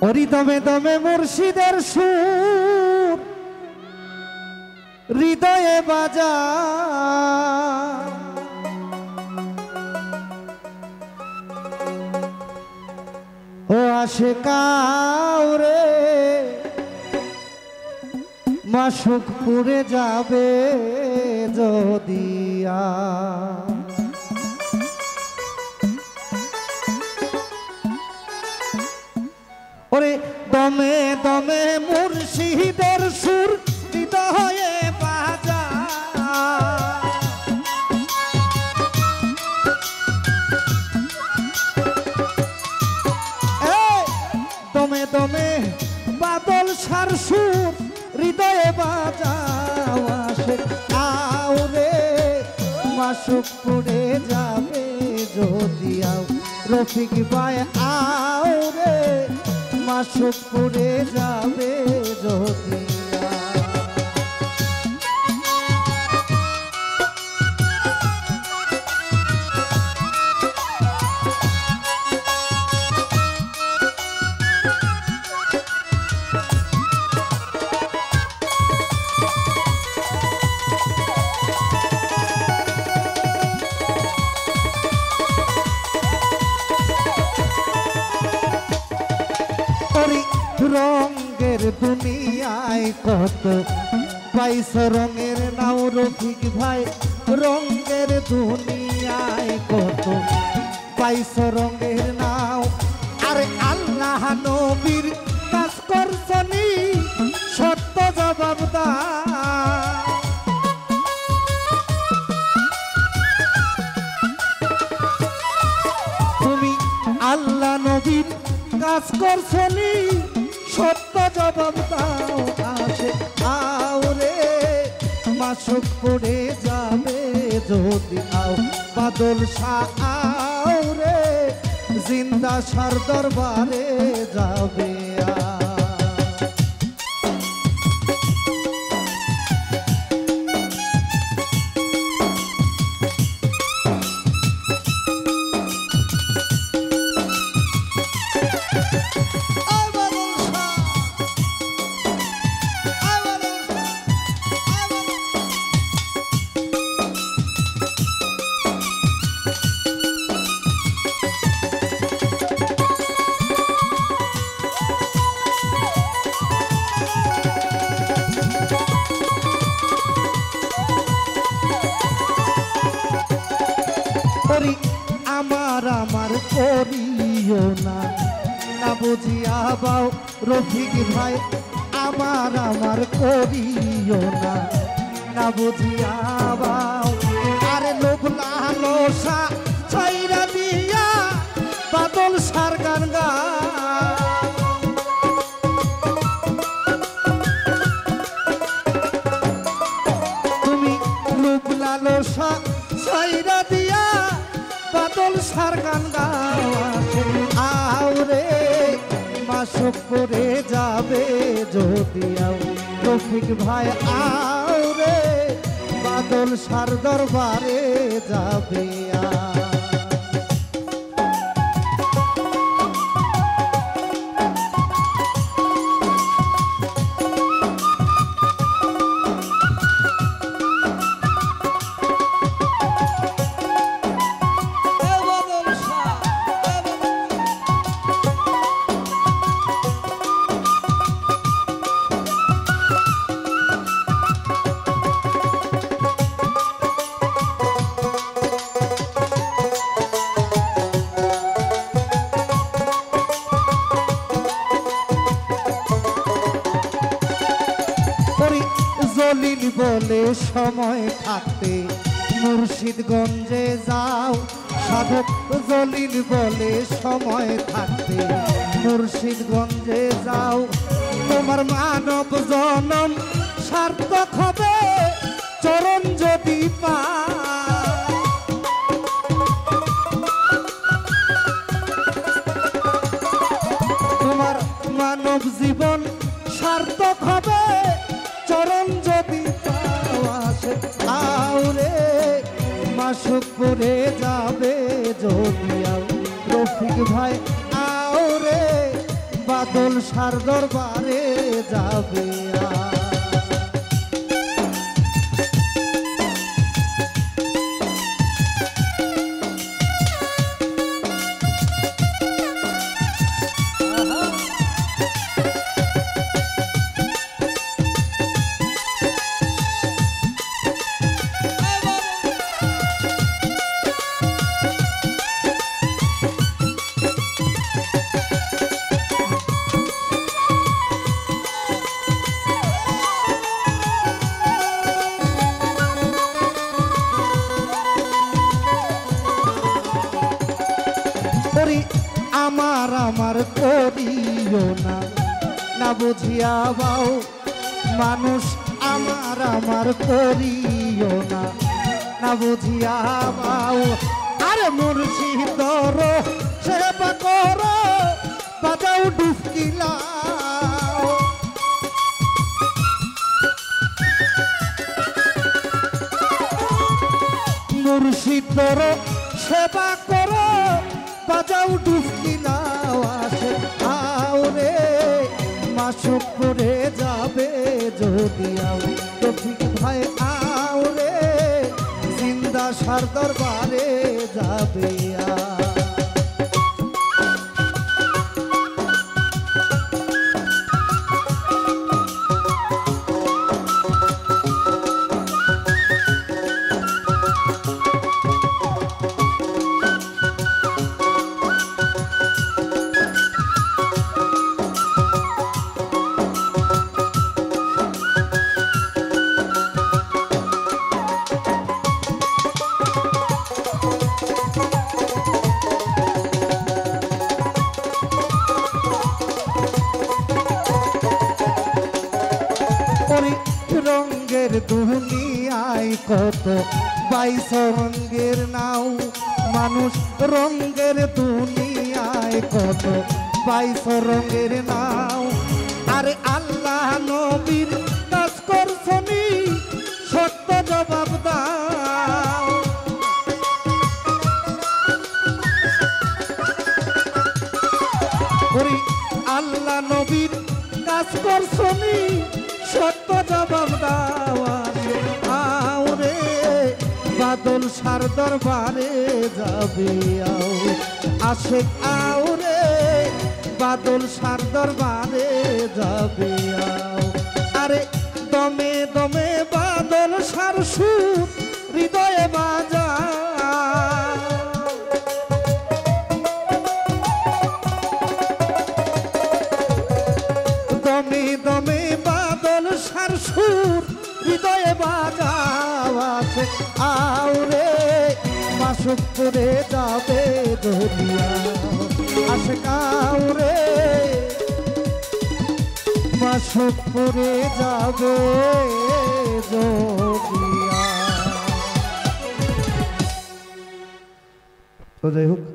ওরি দমে দমে মুর্শিদের সুর হৃদয়ে বাজা ও আশিকাওরে মাসুক পুরে যাবে যদিয়া ওরে দমে দমে মুর্শিদের সুর হৃদয়ে বাজা দমে দমে বাদল সার সুর হৃদয়ে বাজা আশিকাওরে মাসুক পুরে যাবে যদিয়া রফিক ভাই আওরে মাসুক পুরে যাবে যদিয়া রঙের দুনিয়ায় কত পাইছ রঙের নাও রফিক ভাই রঙের দুনিয়ায় কত পাইছ রঙের নাও আরে আল্লাহ নবীর কাজ করছনি সত্য জবাব দাও তুমি আল্লাহ নবীর কাজ করছনি সত্য জবাব দাও আশিকাওরে মাসুক পুরে যাবে যদি আও বাদল শাহ আওরে জিন্দা সার দরবারে যাবে আমার আমার করিও না না বুঝিয়া বাও রফিক ভাই আমার আমার করিও না না বুঝিয়া বাও আরে লোভ লালসা ছাইরা দিয়া বাদল সার গান গা তুমি লোভ লালসা ছাইরা দিয়া বাদল সার গান গাও আওরে মাসুক করে যাবে যদিও রফিক ভাই আওরে বাদল সার দরবারে যাবে জলিল বলে সময় থাকতে মুর্শিদগঞ্জে যাও সাধক জলিল বলে সময় থাকতে মুর্শিদগঞ্জে যাও তোমার মানব জনম সার্থক হবে চরণ যদি পাও তোমার মানব জীবন সার্থক হবে চরণ যদি পাও আশিকাওরে মাসুক পুরে যাবে যদিও রফিক ভাই আওরে বাদল সার দরবারে যাবে আমার আমার করিও না না বুঝিয়া বাও মানুষ আমার আমার করিও না না বুঝিয়া বাও আরে মুর্শিদ সেবা করো বাজাও ডুবকি লাও মুর্শিদ সেবা করো বাজাও ডুবকি লাও আসে আওরে মাসুক করে যাবে যদি আও তফিক ভাই আওরে জিন্দা সার দরবারে যাবে রঙ্গের দুনিয়ায় কত 22 রঙ্গের নাও মানুষ রঙ্গের দুনিয়ায় কত 22 রঙ্গের নাও আরে আল্লাহ নবীর কাজ করছনি সত্য জবাব দাও ওরে আল্লাহ নবীর কাজ করছনি সত্য জবাব দাওয়া আওরে বাদল সার দরবারে যাবে আও আশেক আওরে বাদল সার দরবারে যাবে আও আরে দমে দমে বাদল সার সুর হৃদয়ে বাজা দমে দমে সার সুর হৃদয়ে বাজাও আছে আওরে মাসুক করে যাবে দরিয়া আসে কাউরে মাসুক করে যাবে দরিয়া তো যাই হোক